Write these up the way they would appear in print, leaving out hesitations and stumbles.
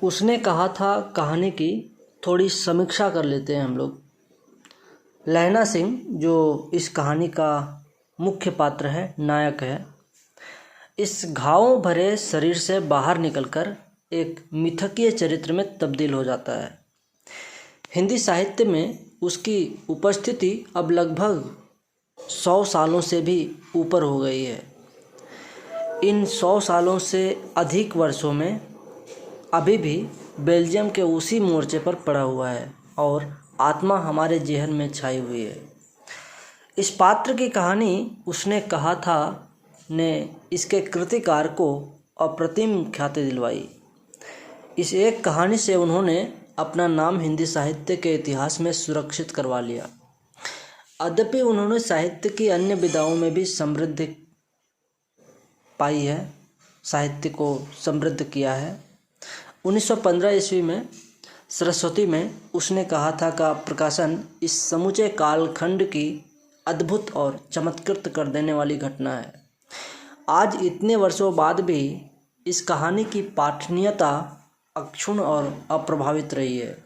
उसने कहा था कहानी की थोड़ी समीक्षा कर लेते हैं हम लोग। लहना सिंह जो इस कहानी का मुख्य पात्र है, नायक है, इस घावों भरे शरीर से बाहर निकलकर एक मिथकीय चरित्र में तब्दील हो जाता है। हिंदी साहित्य में उसकी उपस्थिति अब लगभग 100 सालों से भी ऊपर हो गई है। इन 100 सालों से अधिक वर्षों में अभी भी बेल्जियम के उसी मोर्चे पर पड़ा हुआ है और आत्मा हमारे जेहन में छाई हुई है। इस पात्र की कहानी उसने कहा था ने इसके कृतिकार को अप्रतिम ख्याति दिलवाई। इस एक कहानी से उन्होंने अपना नाम हिंदी साहित्य के इतिहास में सुरक्षित करवा लिया। यद्यपि उन्होंने साहित्य की अन्य विधाओं में भी समृद्धि पाई है, साहित्य को समृद्ध किया है। 1915 ईस्वी में सरस्वती में उसने कहा था का प्रकाशन इस समूचे कालखंड की अद्भुत और चमत्कृत कर देने वाली घटना है। आज इतने वर्षों बाद भी इस कहानी की पाठनीयता अक्षुण्ण और अप्रभावित रही है।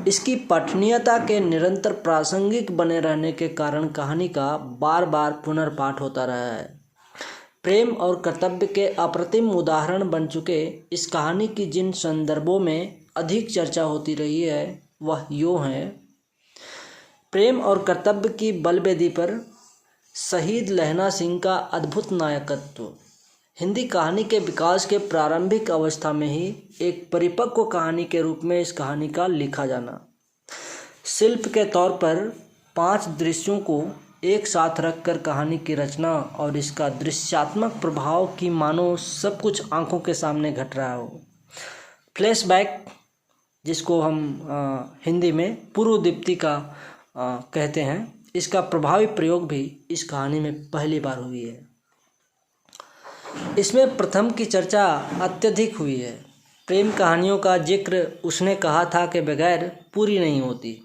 इसकी पठनीयता के निरंतर प्रासंगिक बने रहने के कारण कहानी का बार बार पुनर्पाठ होता रहा है। प्रेम और कर्तव्य के अप्रतिम उदाहरण बन चुके इस कहानी की जिन संदर्भों में अधिक चर्चा होती रही है वह यूँ है। प्रेम और कर्तव्य की बलवेदी पर शहीद लहना सिंह का अद्भुत नायकत्व, हिंदी कहानी के विकास के प्रारंभिक अवस्था में ही एक परिपक्व कहानी के रूप में इस कहानी का लिखा जाना, शिल्प के तौर पर 5 दृश्यों को एक साथ रखकर कहानी की रचना और इसका दृश्यात्मक प्रभाव की मानो सब कुछ आंखों के सामने घट रहा हो। फ्लैशबैक, जिसको हम हिंदी में पूर्व दीप्ति का कहते हैं, इसका प्रभावी प्रयोग भी इस कहानी में पहली बार हुई है। इसमें प्रथम की चर्चा अत्यधिक हुई है। प्रेम कहानियों का जिक्र उसने कहा था कि बगैर पूरी नहीं होती।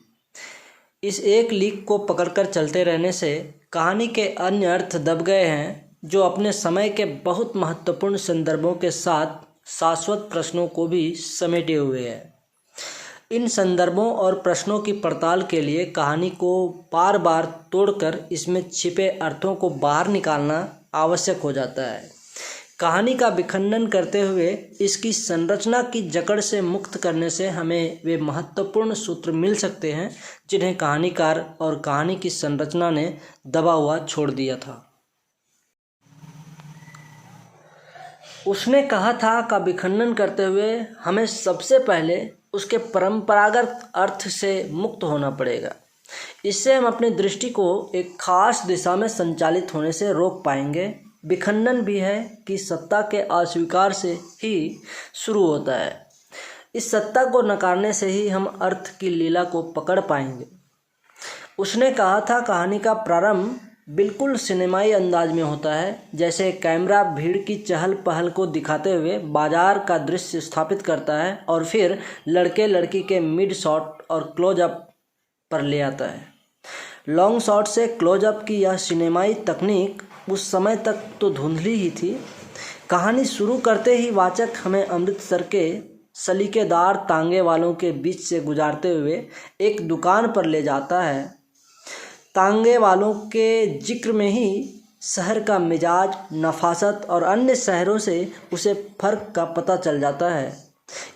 इस एक लीक को पकड़कर चलते रहने से कहानी के अन्य अर्थ दब गए हैं जो अपने समय के बहुत महत्वपूर्ण संदर्भों के साथ शाश्वत प्रश्नों को भी समेटे हुए है। इन संदर्भों और प्रश्नों की पड़ताल के लिए कहानी को बार बार तोड़कर इसमें छिपे अर्थों को बाहर निकालना आवश्यक हो जाता है। कहानी का विखंडन करते हुए इसकी संरचना की जकड़ से मुक्त करने से हमें वे महत्वपूर्ण सूत्र मिल सकते हैं जिन्हें कहानीकार और कहानी की संरचना ने दबा हुआ छोड़ दिया था। उसने कहा था का विखंडन करते हुए हमें सबसे पहले उसके परंपरागत अर्थ से मुक्त होना पड़ेगा। इससे हम अपनी दृष्टि को एक खास दिशा में संचालित होने से रोक पाएंगे। विखंडन भी है कि सत्ता के अस्वीकार से ही शुरू होता है। इस सत्ता को नकारने से ही हम अर्थ की लीला को पकड़ पाएंगे। उसने कहा था कहानी का प्रारंभ बिल्कुल सिनेमाई अंदाज में होता है, जैसे कैमरा भीड़ की चहल पहल को दिखाते हुए बाजार का दृश्य स्थापित करता है और फिर लड़के लड़की के मिड शॉट और क्लोजअप पर ले आता है। लॉन्ग शॉट से क्लोजअप की यह सिनेमाई तकनीक उस समय तक तो धुंधली ही थी। कहानी शुरू करते ही वाचक हमें अमृतसर के सलीकेदार तांगे वालों के बीच से गुजारते हुए एक दुकान पर ले जाता है। तांगे वालों के जिक्र में ही शहर का मिजाज, नफासत और अन्य शहरों से उसे फ़र्क का पता चल जाता है।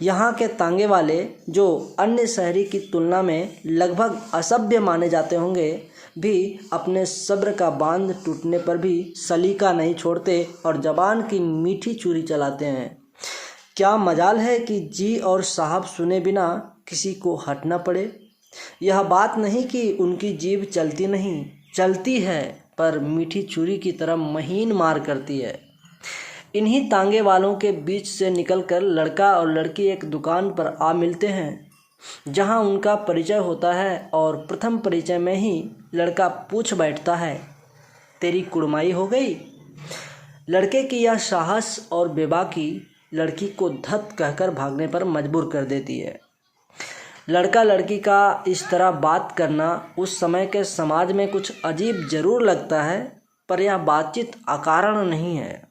यहाँ के तांगे वाले, जो अन्य शहरी की तुलना में लगभग असभ्य माने जाते होंगे, भी अपने सब्र का बांध टूटने पर भी सलीका नहीं छोड़ते और जबान की मीठी छुरी चलाते हैं। क्या मजाल है कि जी और साहब सुने बिना किसी को हटना पड़े। यह बात नहीं कि उनकी जीभ चलती नहीं, चलती है, पर मीठी छुरी की तरह महीन मार करती है। इन्हीं तांगे वालों के बीच से निकलकर लड़का और लड़की एक दुकान पर आ मिलते हैं जहां उनका परिचय होता है और प्रथम परिचय में ही लड़का पूछ बैठता है, तेरी कुड़माई हो गई। लड़के की यह साहस और बेबाकी लड़की को धत कहकर भागने पर मजबूर कर देती है। लड़का लड़की का इस तरह बात करना उस समय के समाज में कुछ अजीब जरूर लगता है, पर यह बातचीत अकारण नहीं है।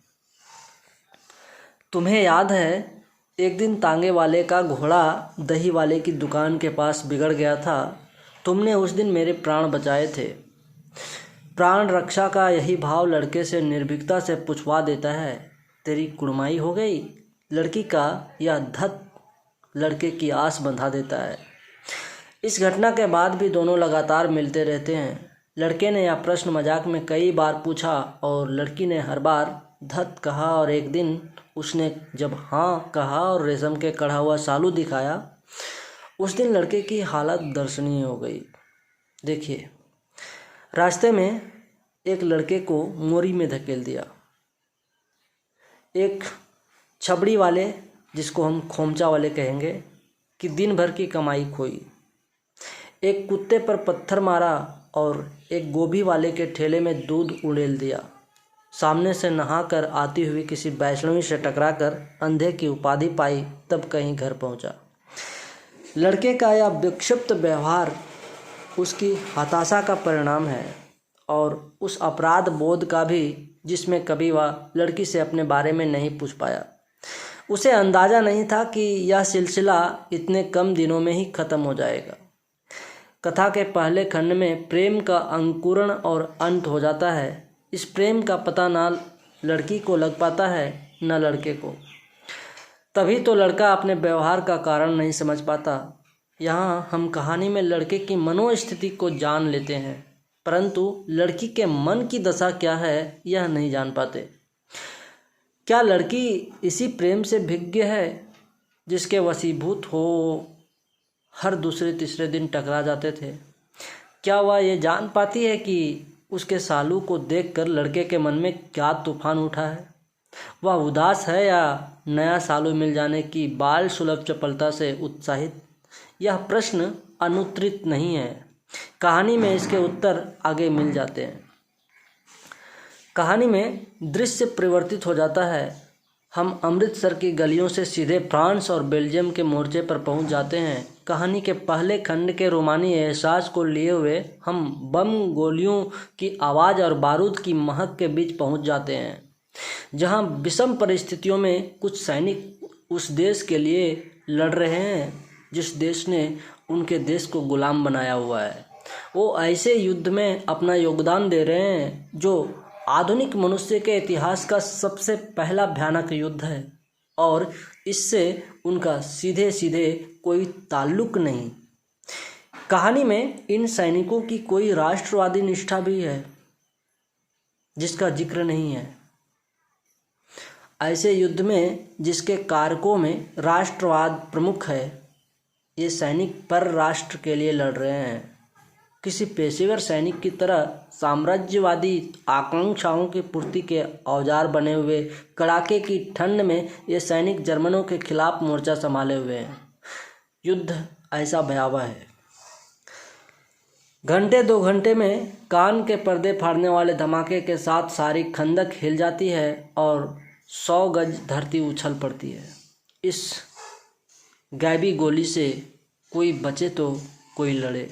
तुम्हें याद है एक दिन तांगे वाले का घोड़ा दही वाले की दुकान के पास बिगड़ गया था। तुमने उस दिन मेरे प्राण बचाए थे। प्राण रक्षा का यही भाव लड़के से निर्भीकता से पूछवा देता है, तेरी कुड़माई हो गई? लड़की का यह धत लड़के की आस बंधा देता है। इस घटना के बाद भी दोनों लगातार मिलते रहते हैं। लड़के ने यह प्रश्न मजाक में कई बार पूछा और लड़की ने हर बार धत कहा, और एक दिन उसने जब हाँ कहा और रेशम के कढ़ा हुआ सालू दिखाया, उस दिन लड़के की हालत दर्शनीय हो गई। देखिए, रास्ते में एक लड़के को मोरी में धकेल दिया। एक छबड़ी वाले, जिसको हम खोमचा वाले कहेंगे, कि दिन भर की कमाई खोई। एक कुत्ते पर पत्थर मारा और एक गोभी वाले के ठेले में दूध उड़ेल दिया। सामने से नहाकर आती हुई किसी वैष्णवी से टकराकर अंधे की उपाधि पाई, तब कहीं घर पहुंचा। लड़के का यह विक्षिप्त व्यवहार उसकी हताशा का परिणाम है और उस अपराध बोध का भी जिसमें कभी वह लड़की से अपने बारे में नहीं पूछ पाया। उसे अंदाज़ा नहीं था कि यह सिलसिला इतने कम दिनों में ही खत्म हो जाएगा। कथा के पहले खंड में प्रेम का अंकुरण और अंत हो जाता है। इस प्रेम का पता ना लड़की को लग पाता है न लड़के को। तभी तो लड़का अपने व्यवहार का कारण नहीं समझ पाता। यहाँ हम कहानी में लड़के की मनोस्थिति को जान लेते हैं, परंतु लड़की के मन की दशा क्या है यह नहीं जान पाते। क्या लड़की इसी प्रेम से भिज्ञ है जिसके वशीभूत हो हर दूसरे तीसरे दिन टकरा जाते थे? क्या वह ये जान पाती है कि उसके सालू को देखकर लड़के के मन में क्या तूफान उठा है? वह उदास है या नया सालू मिल जाने की बाल सुलभ चपलता से उत्साहित? यह प्रश्न अनुत्तरित नहीं है। कहानी में इसके उत्तर आगे मिल जाते हैं। कहानी में दृश्य परिवर्तित हो जाता है। हम अमृतसर की गलियों से सीधे फ्रांस और बेल्जियम के मोर्चे पर पहुंच जाते हैं। कहानी के पहले खंड के रोमानी एहसास को लिए हुए हम बम, गोलियों की आवाज़ और बारूद की महक के बीच पहुंच जाते हैं, जहां विषम परिस्थितियों में कुछ सैनिक उस देश के लिए लड़ रहे हैं जिस देश ने उनके देश को गुलाम बनाया हुआ है। वो ऐसे युद्ध में अपना योगदान दे रहे हैं जो आधुनिक मनुष्य के इतिहास का सबसे पहला भयानक युद्ध है और इससे उनका सीधे सीधे कोई ताल्लुक नहीं। कहानी में इन सैनिकों की कोई राष्ट्रवादी निष्ठा भी है जिसका जिक्र नहीं है। ऐसे युद्ध में जिसके कारकों में राष्ट्रवाद प्रमुख है, ये सैनिक पर राष्ट्र के लिए लड़ रहे हैं। किसी पेशेवर सैनिक की तरह साम्राज्यवादी आकांक्षाओं की पूर्ति के औजार बने हुए कड़ाके की ठंड में ये सैनिक जर्मनों के खिलाफ मोर्चा संभाले हुए हैं। युद्ध ऐसा भयावह है। घंटे 2 घंटे में कान के पर्दे फाड़ने वाले धमाके के साथ सारी खंदक हिल जाती है और 100 गज धरती उछल पड़ती है। इस गैबी गोली से कोई बचे तो कोई लड़े।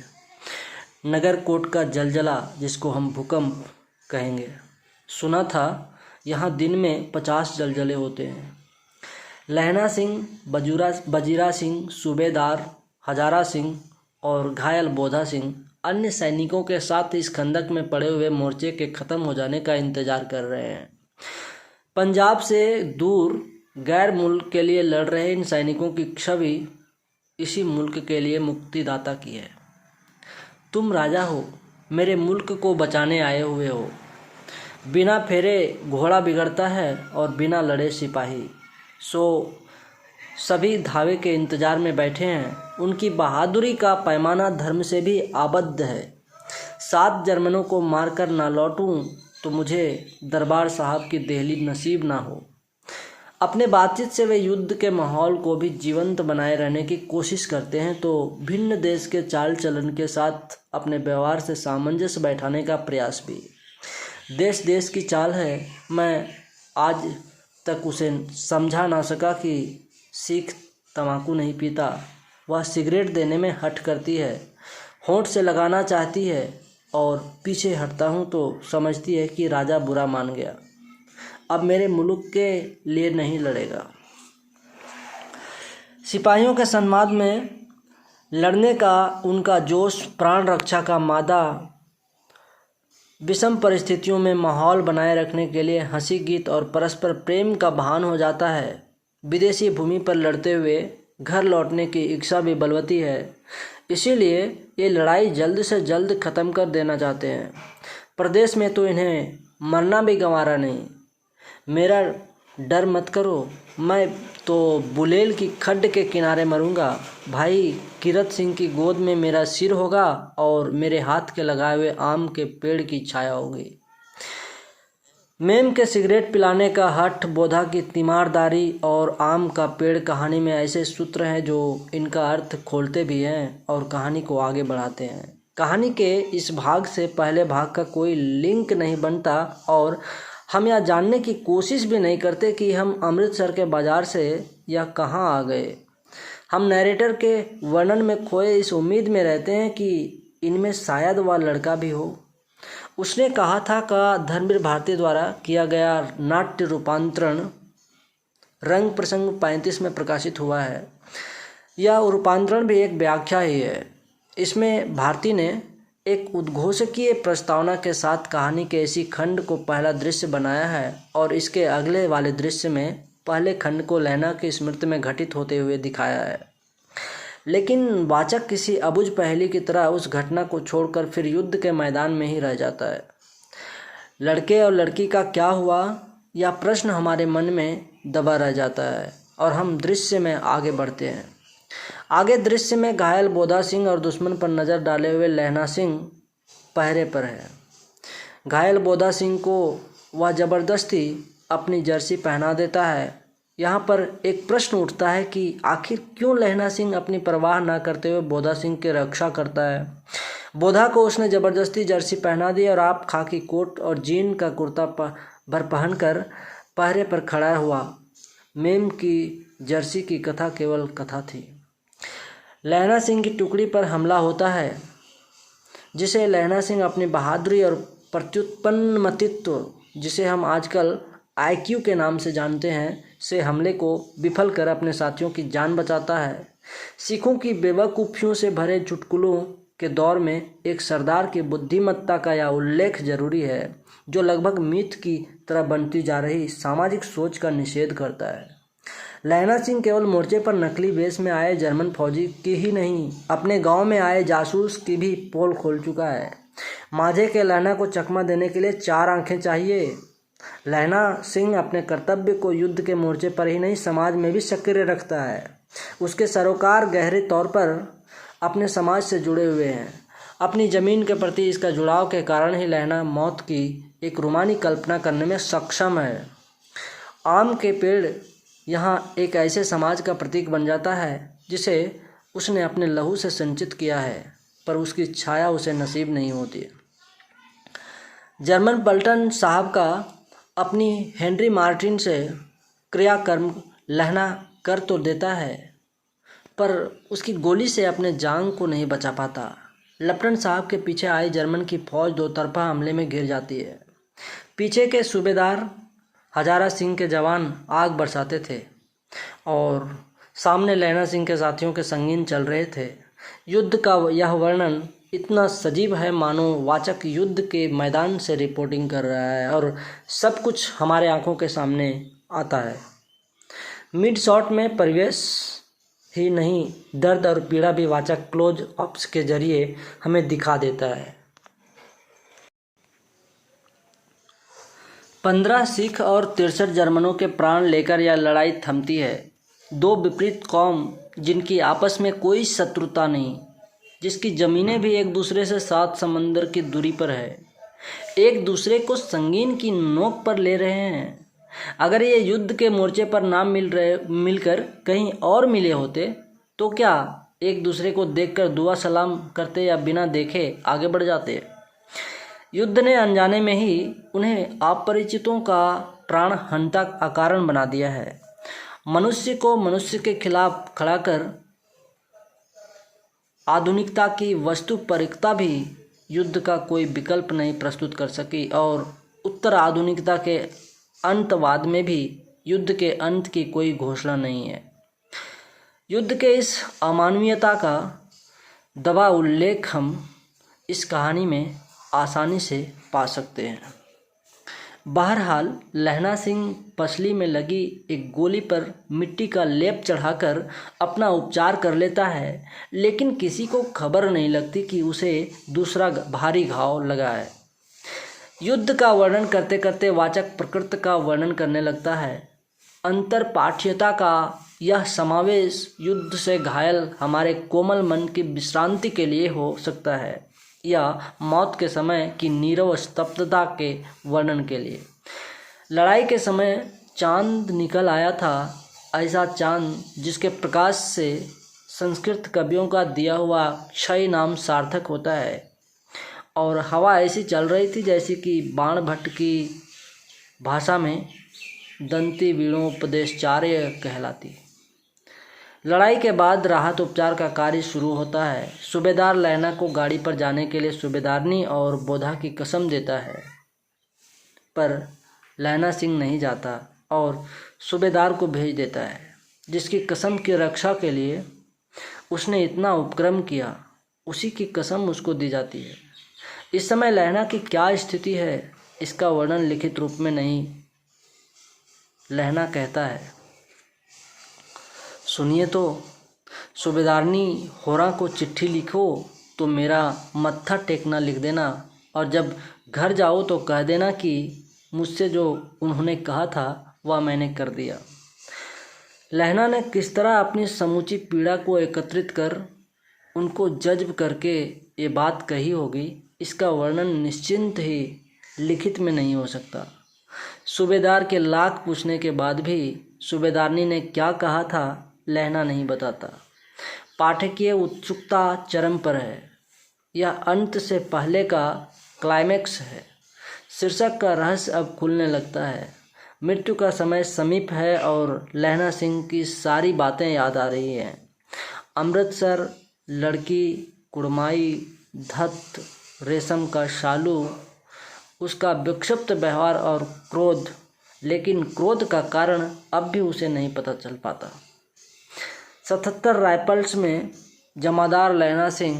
नगरकोट का जलजला, जिसको हम भूकंप कहेंगे, सुना था यहाँ दिन में 50 जलजले होते हैं। लहना सिंह, बजीरा सिंह, सूबेदार हजारा सिंह और घायल बोधा सिंह अन्य सैनिकों के साथ इस खंदक में पड़े हुए मोर्चे के ख़त्म हो जाने का इंतज़ार कर रहे हैं। पंजाब से दूर गैर मुल्क के लिए लड़ रहे इन सैनिकों की छवि इसी मुल्क के लिए मुक्तिदाता की है। तुम राजा हो, मेरे मुल्क को बचाने आए हुए हो। बिना फेरे घोड़ा बिगड़ता है और बिना लड़े सिपाही। सो सभी धावे के इंतजार में बैठे हैं। उनकी बहादुरी का पैमाना धर्म से भी आबद्ध है। 7 जर्मनों को मारकर ना लौटूं तो मुझे दरबार साहब की देहली नसीब ना हो। अपने बातचीत से वे युद्ध के माहौल को भी जीवंत बनाए रहने की कोशिश करते हैं, तो भिन्न देश के चाल चलन के साथ अपने व्यवहार से सामंजस्य बैठाने का प्रयास भी। देश देश की चाल है। मैं आज तक उसे समझा ना सका कि सिख तंबाकू नहीं पीता, वह सिगरेट देने में हठ करती है, होंठ से लगाना चाहती है और पीछे हटता हूँ तो समझती है कि राजा बुरा मान गया, अब मेरे मुल्क के लिए नहीं लड़ेगा। सिपाहियों के सम्मान में लड़ने का उनका जोश, प्राण रक्षा का मादा, विषम परिस्थितियों में माहौल बनाए रखने के लिए हंसी, गीत और परस्पर प्रेम का भान हो जाता है। विदेशी भूमि पर लड़ते हुए घर लौटने की इच्छा भी बलवती है, इसीलिए ये लड़ाई जल्द से जल्द ख़त्म कर देना चाहते हैं। प्रदेश में तो इन्हें मरना भी गंवारा नहीं। मेरा डर मत करो, मैं तो बुलेल की खड्ड के किनारे मरूंगा। भाई कीरत सिंह की गोद में मेरा सिर होगा और मेरे हाथ के लगाए हुए आम के पेड़ की छाया होगी। मेम के सिगरेट पिलाने का हठ, बोधा की तीमारदारी और आम का पेड़ कहानी में ऐसे सूत्र हैं जो इनका अर्थ खोलते भी हैं और कहानी को आगे बढ़ाते हैं। कहानी के इस भाग से पहले भाग का कोई लिंक नहीं बनता और हम यह जानने की कोशिश भी नहीं करते कि हम अमृतसर के बाज़ार से या कहाँ आ गए। हम नैरेटर के वर्णन में खोए इस उम्मीद में रहते हैं कि इनमें शायद वह लड़का भी हो। उसने कहा था का धर्मवीर भारती द्वारा किया गया नाट्य रूपांतरण रंग प्रसंग 35 में प्रकाशित हुआ है। यह रूपांतरण भी एक व्याख्या ही है। इसमें भारती ने एक उद्घोषकीय प्रस्तावना के साथ कहानी के इसी खंड को पहला दृश्य बनाया है और इसके अगले वाले दृश्य में पहले खंड को लैला की स्मृति में घटित होते हुए दिखाया है। लेकिन वाचक किसी अबुझ पहेली की तरह उस घटना को छोड़कर फिर युद्ध के मैदान में ही रह जाता है। लड़के और लड़की का क्या हुआ, यह प्रश्न हमारे मन में दबा रह जाता है और हम दृश्य में आगे बढ़ते हैं। आगे दृश्य में घायल बोधा सिंह और दुश्मन पर नज़र डाले हुए लैला सिंह पहरे पर है। घायल बोधा सिंह को वह ज़बरदस्ती अपनी जर्सी पहना देता है। यहाँ पर एक प्रश्न उठता है कि आखिर क्यों लैला सिंह अपनी परवाह न करते हुए बोधा सिंह की रक्षा करता है। बोधा को उसने ज़बरदस्ती जर्सी पहना दी और आप खाकी कोट और जीन का कुर्ता भर पहनकर पहरे पर खड़ा हुआ। मेम की जर्सी की कथा केवल कथा थी। लैला सिंह की टुकड़ी पर हमला होता है, जिसे लैला सिंह अपनी बहादुरी और प्रत्युत्पन्नमतित्व, जिसे हम आजकल IQ के नाम से जानते हैं, से हमले को विफल कर अपने साथियों की जान बचाता है। सिखों की बेवकूफ़ियों से भरे चुटकुलों के दौर में एक सरदार की बुद्धिमत्ता का यह उल्लेख जरूरी है, जो लगभग मिथ की तरह बनती जा रही सामाजिक सोच का निषेध करता है। लैला सिंह केवल मोर्चे पर नकली वेश में आए जर्मन फौजी की ही नहीं, अपने गांव में आए जासूस की भी पोल खोल चुका है। माझे के लैला को चकमा देने के लिए 4 आंखें चाहिए। लैला सिंह अपने कर्तव्य को युद्ध के मोर्चे पर ही नहीं, समाज में भी सक्रिय रखता है। उसके सरोकार गहरे तौर पर अपने समाज से जुड़े हुए हैं। अपनी ज़मीन के प्रति इसका जुड़ाव के कारण ही लैला मौत की एक रूमानी कल्पना करने में सक्षम है। आम के पेड़ यहाँ एक ऐसे समाज का प्रतीक बन जाता है जिसे उसने अपने लहू से संचित किया है, पर उसकी छाया उसे नसीब नहीं होती। जर्मन पलटन साहब का अपनी हेनरी मार्टिन से क्रियाकर्म लहना कर तो देता है, पर उसकी गोली से अपने जान को नहीं बचा पाता। लेफ्टिनेंट साहब के पीछे आई जर्मन की फौज 2 तरफा हमले में घिर जाती है। पीछे के सूबेदार हजारा सिंह के जवान आग बरसाते थे और सामने लैला सिंह के साथियों के संगीन चल रहे थे। युद्ध का यह वर्णन इतना सजीव है मानो वाचक युद्ध के मैदान से रिपोर्टिंग कर रहा है और सब कुछ हमारे आंखों के सामने आता है। मिड शॉट में परिवेश ही नहीं, दर्द और पीड़ा भी वाचक क्लोज अप्स के जरिए हमें दिखा देता है। 15 सिख और 63 जर्मनों के प्राण लेकर यह लड़ाई थमती है। 2 विपरीत कौम, जिनकी आपस में कोई शत्रुता नहीं, जिसकी ज़मीनें भी एक दूसरे से 7 समंदर की दूरी पर है, एक दूसरे को संगीन की नोक पर ले रहे हैं। अगर ये युद्ध के मोर्चे पर ना मिलकर कहीं और मिले होते तो क्या एक दूसरे को देखकर दुआ सलाम करते या बिना देखे आगे बढ़ जाते। युद्ध ने अनजाने में ही उन्हें अपरिचितों का प्राण हंता अकारण बना दिया है। मनुष्य को मनुष्य के खिलाफ खड़ा कर आधुनिकता की वस्तुपरकता भी युद्ध का कोई विकल्प नहीं प्रस्तुत कर सकी और उत्तर आधुनिकता के अंतवाद में भी युद्ध के अंत की कोई घोषणा नहीं है। युद्ध के इस अमानवीयता का दबा उल्लेख हम इस कहानी में आसानी से पा सकते हैं। बहरहाल लहना सिंह पसली में लगी एक गोली पर मिट्टी का लेप चढ़ाकर अपना उपचार कर लेता है, लेकिन किसी को खबर नहीं लगती कि उसे दूसरा भारी घाव लगा है। युद्ध का वर्णन करते करते वाचक प्रकृति का वर्णन करने लगता है। अंतरपाठ्यता का यह समावेश युद्ध से घायल हमारे कोमल मन की विश्रांति के लिए हो सकता है या मौत के समय की नीरव स्तब्धता के वर्णन के लिए। लड़ाई के समय चांद निकल आया था, ऐसा चांद जिसके प्रकाश से संस्कृत कवियों का दिया हुआ क्षय नाम सार्थक होता है, और हवा ऐसी चल रही थी जैसे कि बाण भट्ट की भाषा में दंती वीणोपदेशाचार्य कहलाती। लड़ाई के बाद राहत उपचार का कार्य शुरू होता है। सूबेदार लैना को गाड़ी पर जाने के लिए सूबेदारनी और बोधा की कसम देता है, पर लैना सिंह नहीं जाता और सूबेदार को भेज देता है, जिसकी कसम की रक्षा के लिए उसने इतना उपक्रम किया, उसी की कसम उसको दी जाती है। इस समय लैना की क्या स्थिति है, इसका वर्णन लिखित रूप में नहीं। लैना कहता है, सुनिए तो सूबेदारनी होरा को चिट्ठी लिखो तो मेरा मत्था टेकना लिख देना, और जब घर जाओ तो कह देना कि मुझसे जो उन्होंने कहा था वह मैंने कर दिया। लहना ने किस तरह अपनी समूची पीड़ा को एकत्रित कर उनको जज्ब करके ये बात कही होगी, इसका वर्णन निश्चिंत ही लिखित में नहीं हो सकता। सूबेदार के लाख पूछने के बाद भी सूबेदारनी ने क्या कहा था लहना नहीं बताता। पाठकीय उत्सुकता चरम पर है। यह अंत से पहले का क्लाइमैक्स है। शीर्षक का रहस्य अब खुलने लगता है। मृत्यु का समय समीप है और लहना सिंह की सारी बातें याद आ रही हैं। अमृतसर, लड़की, कुड़माई, धत्त, रेशम का शालू, उसका विक्षिप्त व्यवहार और क्रोध, लेकिन क्रोध का कारण अब भी उसे नहीं पता चल पाता। 77 राइफल्स में जमादार लैना सिंह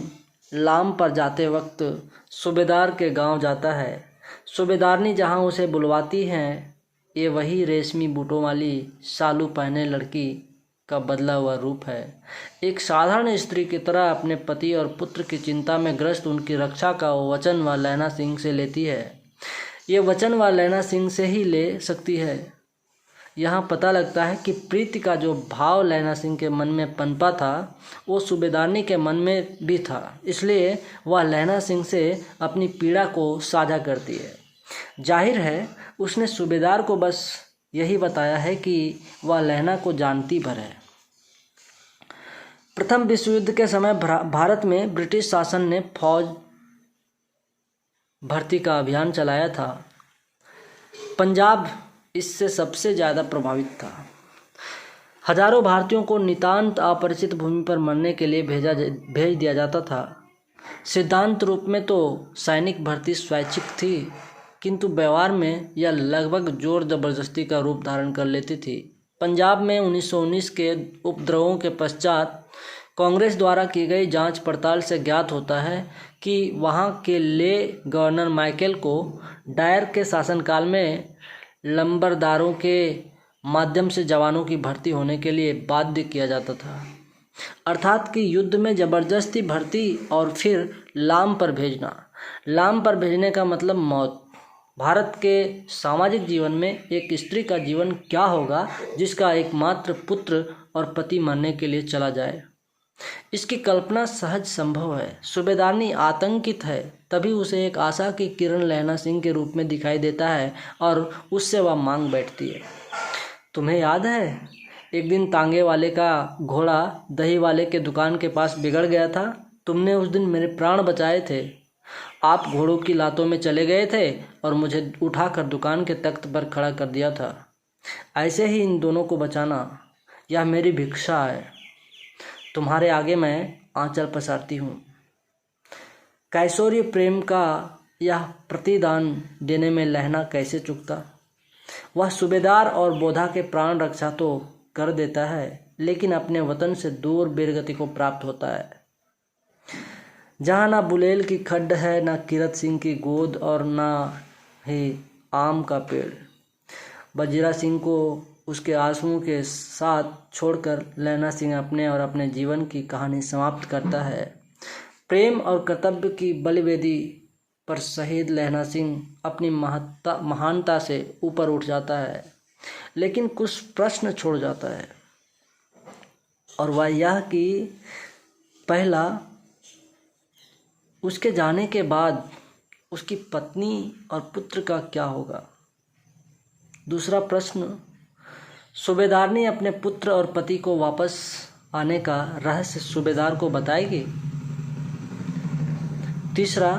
लाम पर जाते वक्त सूबेदार के गांव जाता है। सूबेदारनी जहां उसे बुलवाती हैं, ये वही रेशमी बूटों वाली शालू पहने लड़की का बदला हुआ रूप है। एक साधारण स्त्री की तरह अपने पति और पुत्र की चिंता में ग्रस्त उनकी रक्षा का वचन वह लैना सिंह से लेती है। ये वचन वह लैना सिंह से ही ले सकती है। यहाँ पता लगता है कि प्रीति का जो भाव लैना सिंह के मन में पनपा था वो सूबेदारनी के मन में भी था, इसलिए वह लैना सिंह से अपनी पीड़ा को साझा करती है। जाहिर है उसने सूबेदार को बस यही बताया है कि वह लैना को जानती भर है। प्रथम विश्व युद्ध के समय भारत में ब्रिटिश शासन ने फौज भर्ती का अभियान चलाया था। पंजाब इससे सबसे ज़्यादा प्रभावित था। हजारों भारतीयों को नितांत अपरिचित भूमि पर मरने के लिए भेज दिया जाता था। सिद्धांत रूप में तो सैनिक भर्ती स्वैच्छिक थी, किंतु व्यवहार में यह लगभग जोर जबरदस्ती का रूप धारण कर लेती थी। पंजाब में 1919 के उपद्रवों के पश्चात कांग्रेस द्वारा की गई जांच पड़ताल से ज्ञात होता है कि वहां के ले गवर्नर माइकल को डायर के शासनकाल में लंबरदारों के माध्यम से जवानों की भर्ती होने के लिए बाध्य किया जाता था, अर्थात कि युद्ध में जबरदस्ती भर्ती और फिर लाम पर भेजना। लाम पर भेजने का मतलब मौत। भारत के सामाजिक जीवन में एक स्त्री का जीवन क्या होगा जिसका एकमात्र पुत्र और पति मरने के लिए चला जाए, इसकी कल्पना सहज संभव है। सूबेदारनी आतंकित है, तभी उसे एक आशा की किरण लैना सिंह के रूप में दिखाई देता है और उससे वह मांग बैठती है। तुम्हें याद है एक दिन तांगे वाले का घोड़ा दही वाले के दुकान के पास बिगड़ गया था? तुमने उस दिन मेरे प्राण बचाए थे। आप घोड़ों की लातों में चले गए थे और मुझे उठाकर दुकान के तख्त पर खड़ा कर दिया था। ऐसे ही इन दोनों को बचाना, यह मेरी भिक्षा है। तुम्हारे आगे मैं आंचल पसारती हूँ। कैशोर्य प्रेम का यह प्रतिदान देने में लहना कैसे चूकता? वह सूबेदार और बोधा के प्राण रक्षा तो कर देता है, लेकिन अपने वतन से दूर वीरगति को प्राप्त होता है, जहाँ ना बुलेल की खड्ड है, ना कीरत सिंह की गोद और ना ही आम का पेड़। वजीरा सिंह को उसके आंसुओं के साथ छोड़कर लैला सिंह अपने और अपने जीवन की कहानी समाप्त करता है। प्रेम और कर्तव्य की बलिवेदी पर शहीद लैला सिंह अपनी महानता से ऊपर उठ जाता है, लेकिन कुछ प्रश्न छोड़ जाता है, और वह यह कि पहला, उसके जाने के बाद उसकी पत्नी और पुत्र का क्या होगा। दूसरा प्रश्न, सूबेदारनी अपने पुत्र और पति को वापस आने का रहस्य सूबेदार को बताएगी। तीसरा,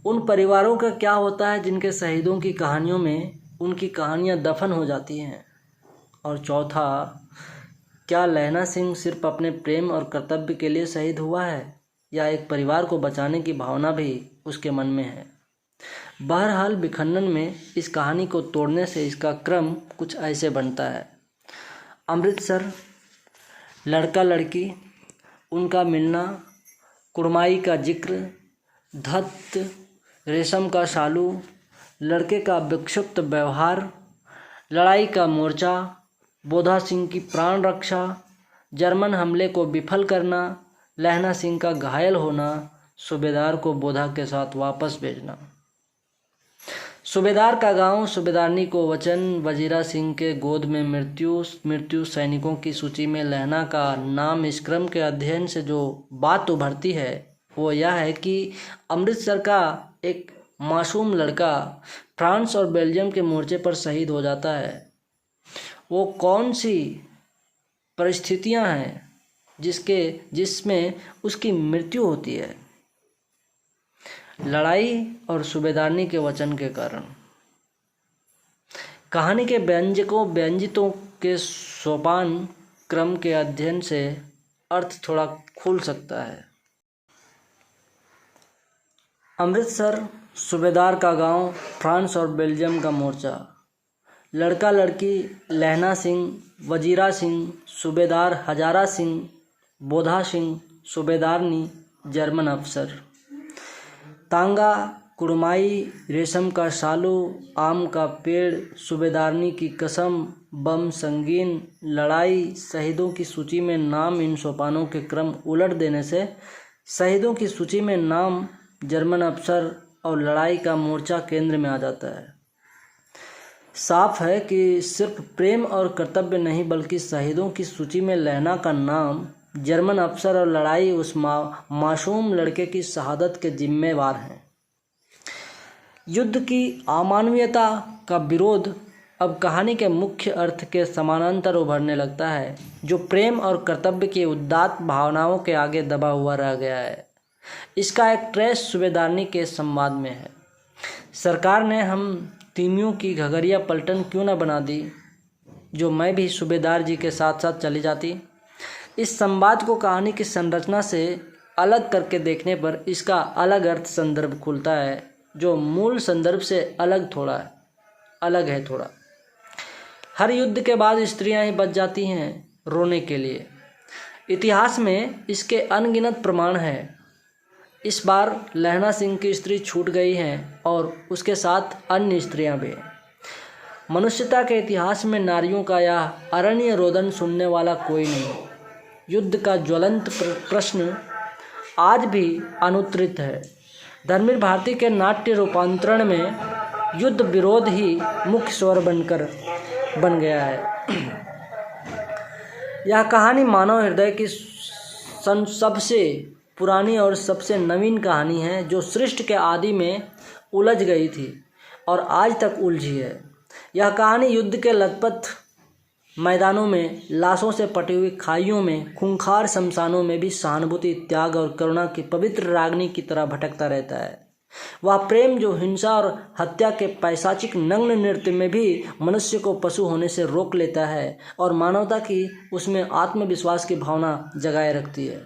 उन परिवारों का क्या होता है जिनके शहीदों की कहानियों में उनकी कहानियां दफन हो जाती हैं। और चौथा, क्या लैला सिंह सिर्फ अपने प्रेम और कर्तव्य के लिए शहीद हुआ है या एक परिवार को बचाने की भावना भी उसके मन में है। बहरहाल विखंडन में इस कहानी को तोड़ने से इसका क्रम कुछ ऐसे बनता है। अमृतसर, लड़का लड़की, उनका मिलना, कुड़माई का जिक्र, धत्त, रेशम का शालू, लड़के का विक्षिप्त व्यवहार, लड़ाई का मोर्चा, बोधा सिंह की प्राण रक्षा, जर्मन हमले को विफल करना, लैला सिंह का घायल होना, सूबेदार को बोधा के साथ वापस भेजना, सूबेदार का गांव, सूबेदारनी को वचन, वजीरा सिंह के गोद में मृत्यु, सैनिकों की सूची में लैला का नाम। इस क्रम के अध्ययन से जो बात उभरती है वो यह है कि अमृतसर का एक मासूम लड़का फ्रांस और बेल्जियम के मोर्चे पर शहीद हो जाता है। वो कौन सी परिस्थितियां हैं जिसमें उसकी मृत्यु होती है? लड़ाई और सूबेदारनी के वचन के कारण। कहानी के व्यंजितों के सोपान क्रम के अध्ययन से अर्थ थोड़ा खुल सकता है। अमृतसर, सूबेदार का गांव, फ्रांस और बेल्जियम का मोर्चा, लड़का लड़की, लैला सिंह, वजीरा सिंह, सूबेदार हजारा सिंह, बोधा सिंह, सूबेदारनी, जर्मन अफसर, तांगा, कुड़माई, रेशम का शालू, आम का पेड़, सूबेदारनी की कसम, बम संगीन, लड़ाई, शहीदों की सूची में नाम। इन सोपानों के क्रम उलट देने से शहीदों की सूची में नाम, जर्मन अफसर और लड़ाई का मोर्चा केंद्र में आ जाता है। साफ है कि सिर्फ प्रेम और कर्तव्य नहीं बल्कि शहीदों की सूची में लैला का नाम, जर्मन अफसर और लड़ाई उस मासूम लड़के की शहादत के जिम्मेवार हैं। युद्ध की अमानवीयता का विरोध अब कहानी के मुख्य अर्थ के समानांतर उभरने लगता है, जो प्रेम और कर्तव्य की उदात्त भावनाओं के आगे दबा हुआ रह गया है। इसका एक ट्रेस सूबेदारनी के संवाद में है। सरकार ने हम तीमियों की घगरिया पलटन क्यों न बना दी, जो मैं भी सूबेदार जी के साथ साथ चली जाती। इस संवाद को कहानी की संरचना से अलग करके देखने पर इसका अलग अर्थ संदर्भ खुलता है, जो मूल संदर्भ से अलग है थोड़ा। हर युद्ध के बाद स्त्रियां ही बच जाती हैं रोने के लिए। इतिहास में इसके अनगिनत प्रमाण हैं। इस बार लैला सिंह की स्त्री छूट गई हैं और उसके साथ अन्य स्त्रियां भी। मनुष्यता के इतिहास में नारियों का यह अरण्य रोदन सुनने वाला कोई नहीं। युद्ध का ज्वलंत प्रश्न आज भी अनुत्तरित है। धर्मवीर भारती के नाट्य रूपांतरण में युद्ध विरोध ही मुख्य स्वर बन गया है। यह कहानी मानव हृदय की सबसे पुरानी और सबसे नवीन कहानी है, जो सृष्टि के आदि में उलझ गई थी और आज तक उलझी है। यह कहानी युद्ध के लथपथ मैदानों में, लाशों से पटी हुई खाइयों में, खूंखार शमशानों में भी सहानुभूति, त्याग और करुणा की पवित्र रागनी की तरह भटकता रहता है। वह प्रेम जो हिंसा और हत्या के पैशाचिक नग्न नृत्य में भी मनुष्य को पशु होने से रोक लेता है और मानवता की उसमें आत्मविश्वास की भावना जगाए रखती है।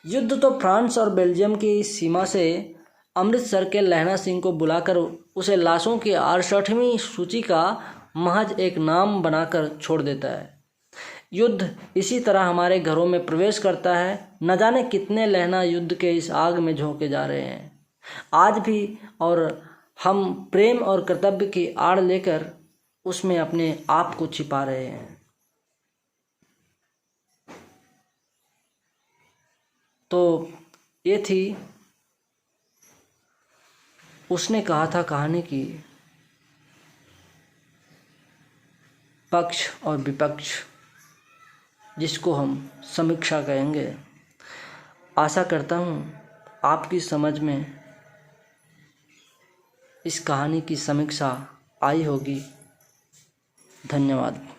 युद्ध तो फ्रांस और बेल्जियम की सीमा से अमृतसर के लैला सिंह को बुलाकर उसे लाशों की 68वीं सूची का महज एक नाम बनाकर छोड़ देता है। युद्ध इसी तरह हमारे घरों में प्रवेश करता है। न जाने कितने लहना युद्ध के इस आग में झोंके जा रहे हैं आज भी, और हम प्रेम और कर्तव्य की आड़ लेकर उसमें अपने आप को छिपा रहे हैं। तो ये थी, उसने कहा था, कहानी की पक्ष और विपक्ष, जिसको हम समीक्षा कहेंगे। आशा करता हूँ आपकी समझ में इस कहानी की समीक्षा आई होगी। धन्यवाद।